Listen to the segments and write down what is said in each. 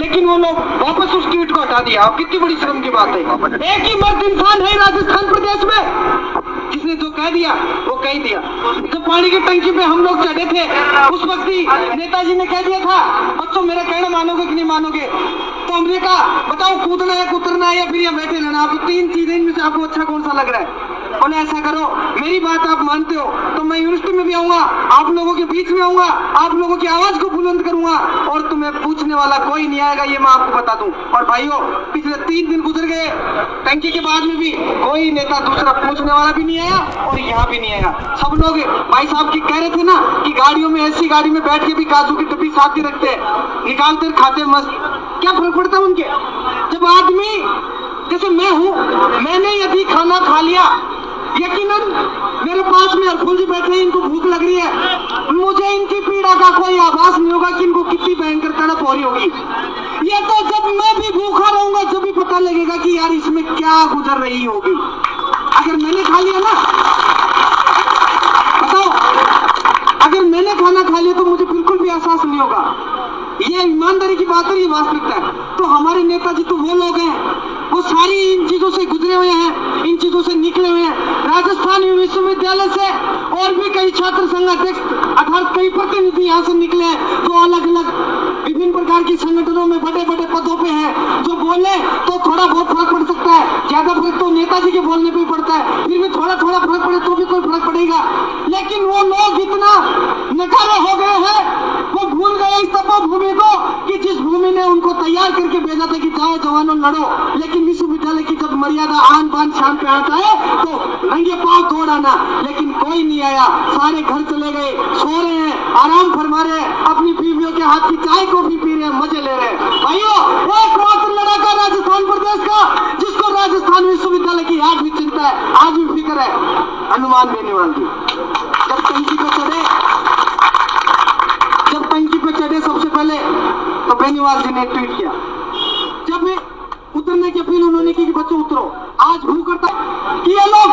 लेकिन वो लोग वापस उस ट्वीट को हटा दिया। अब कितनी बड़ी शर्म की बात है। एक ही मर्द इंसान है राजस्थान प्रदेश में जिसने जो कह दिया वो कह दिया। जब पानी की टंकी पे हम लोग चढ़े थे उस वक्त ही नेताजी ने कह दिया था, बच्चों मेरा कहना मानोगे कि नहीं मानोगे? तो हमने कहा बताओ कूदना है, उतरना है या फिर ये बैठे रहना? आपको तीन चीजें इनमें से आपको अच्छा कौन सा लग रहा है? बोले ऐसा करो, मेरी बात आप मानते हो तो मैं यूनिवर्सिटी में भी आऊंगा, आप लोगों के बीच में आऊंगा, आप लोगों की आवाज को बुलंद करूंगा और तुम्हें पूछने वाला कोई नहीं आएगा, ये मैं आपको बता दूं। और भाइयों, पिछले 3 दिन गुजर गए, टंकी के बाद में भी कोई नेता दूसरा पूछने वाला भी नहीं आया और यहाँ भी नहीं आया। सब लोग भाई साहब की कह रहे थे ना कि गाड़ियों में, ऐसी गाड़ी में बैठ के भी काजू की डब्बी साथ ही रखते हैं, निकालते खाते मस्त, क्या फर्क पड़ता है उनके? जब आदमी जैसे मैं हूँ, मैंने यदि खाना खा लिया, यकीनन मेरे पास में अरफुल जी बैठे हैं, इनको भूख लग रही है, मुझे इनकी पीड़ा का कोई आभास नहीं होगा कि इनको कितनी भयंकर तड़प हो रही होगी। ये तो जब मैं भी भूखा रहूंगा जब भी पता लगेगा कि यार इसमें क्या गुजर रही होगी। अगर मैंने खा लिया ना, बताओ, अगर मैंने खाना खा लिया तो मुझे बिल्कुल भी एहसास नहीं होगा। ये ईमानदारी की बात है, ये वास्तविकता है। तो हमारे नेताजी तो वो लोग हैं, वो सारी इन चीजों से गुजरे हुए हैं, इन चीजों से निकले हुए हैं। राजस्थान विश्वविद्यालय से और भी कई छात्र संघ अध्यक्ष अर्थात कई प्रतिनिधि यहाँ से निकले हैं जो अलग अलग विभिन्न प्रकार की संगठनों में बड़े बड़े पदों पे हैं। जो बोले तो थोड़ा बहुत फर्क पड़ सकता है, ज्यादा फर्क तो नेताजी के बोलने पे ही पड़ता है, फिर भी थोड़ा थोड़ा फर्क पड़े तो भी कोई फर्क पड़ेगा। लेकिन वो लोग इतना नकारे हो गए हैं, वो भूल गए इस तपोभूमि को कि जिस भूमि ने उनको तैयार करके भेजा था कि जाओ जवानों लड़ो। लेकिन विश्वविद्यालय की जब मर्यादा आन बान शान पे आता है तो नंगे पांव दौड़ आना, लेकिन कोई नहीं आया, सारे घर चले गए, सो रहे हैं, आराम फरमा रहे हैं, अपनी बीवियों के हाथ की चाय कॉफी पी रहे हैं, मजे ले रहे हैं। भाइयों, एकमात्र लड़ाका राजस्थान प्रदेश का जिसको राजस्थान विश्वविद्यालय की आज भी चिंता है, आज भी फिक्र है, हनुमान बेनीवाल जी। जब टंकी पे चढ़े सबसे पहले तो बेनीवाल जी ने ट्वीट किया, जब उतरने की अपील उन्होंने की कि बच्चों उतरो, आज भूख हड़ताल कि ये लोग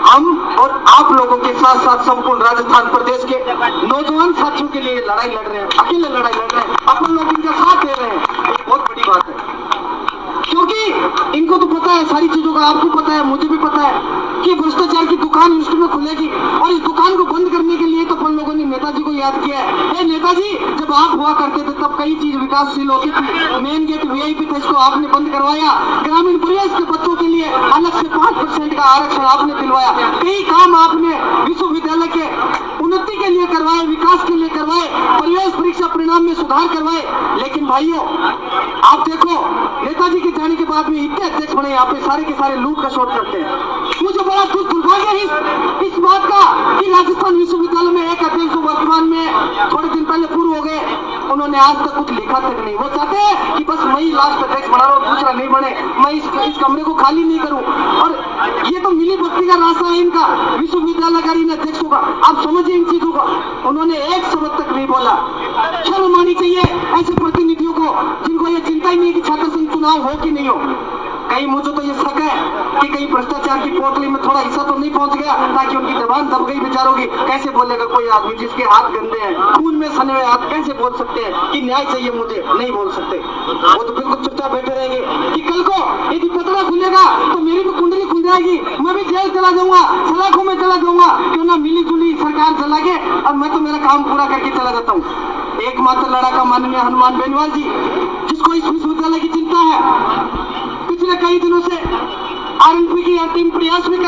हम और आप लोगों के साथ साथ संपूर्ण राजस्थान प्रदेश के नौजवान साथियों के लिए लड़ाई लड़ रहे हैं, अकेले लड़ाई लड़ रहे हैं, अपन लोग इनका साथ दे रहे हैं। एक बहुत बड़ी बात है, क्योंकि इनको तो पता है सारी चीजों का, आपको पता है, मुझे भी पता है कि भ्रष्टाचार की दुकान यूनिवर्सिटी में खुलेगी और इस दुकान को बंद करने के लिए तो अपन लोगों ने नेताजी को याद किया है। नेताजी, जब आप हुआ करते थे तब कई चीज विकासशील होती थी, मेन गेट वीआईपी था, इसको आपने बंद करवाया, ग्रामीण परिवेश के बच्चों के लिए अलग से 5% का आरक्षण आपने दिलवाया, कई काम आपने विश्वविद्यालय के उन्नति के लिए करवाए, विकास के लिए करवाए, परिवेश परीक्षा परिणाम में सुधार करवाए। लेकिन भाइयों, आप देखो, नेताजी के जाने के बाद में इतने अध्यक्ष बने, यहाँ पे सारे के सारे लूट का शोध करते हैं। मुझे बड़ा दुर्भाग्य है इस बात का कि राजस्थान विश्वविद्यालय में एक अध्यक्ष वर्तमान में थोड़े दिन पहले पूर्व हो गए, उन्होंने आज तक कुछ लिखा तक नहीं। वो चाहते हैं कि बस मैं ही लास्ट अध्यक्ष बना रहा हूँ, दूसरा नहीं बने, मैं इस कमरे को खाली नहीं करूँ। और ये तो मिली भक्ति का रास्ता है इनका, विश्वविद्यालय का इन अध्यक्षों का। आप समझिए इन चीजों को, उन्होंने एक शब्द तक नहीं बोला। शर्म आनी चाहिए ऐसे प्रतिनिधियों को जिनको ये चिंता ही नहीं कि छात्र संघ चुनाव हो कि नहीं हो। कहीं मुझे तो ये शक है कि कहीं भ्रष्टाचार की पोटली में थोड़ा हिस्सा तो नहीं पहुंच गया, ताकि उनकी जबान दब गई बेचारों की। कैसे बोलेगा कोई आदमी जिसके हाथ गंदे हैं, खून में सने हुए हाथ, कैसे बोल सकते हैं कि न्याय चाहिए मुझे? नहीं बोल सकते। वो तो बिल्कुल चुपचाप बैठे रहेंगे कि कल को यदि पतरा खुलेगा तो मेरी भी कुंडली खुल जाएगी, मैं भी जेल चला जाऊंगा, सलाखों में चला जाऊंगा, क्यों ना मिली जुली सरकार चला के और मैं तो मेरा काम पूरा करके चला जाता हूँ। एकमात्र लड़ाका माननीय हनुमान बेनीवाल जी, जिसको इस विश्वविद्यालय की चिंता है, पिछले कई दिनों से आरएनपी की टीम प्रयास में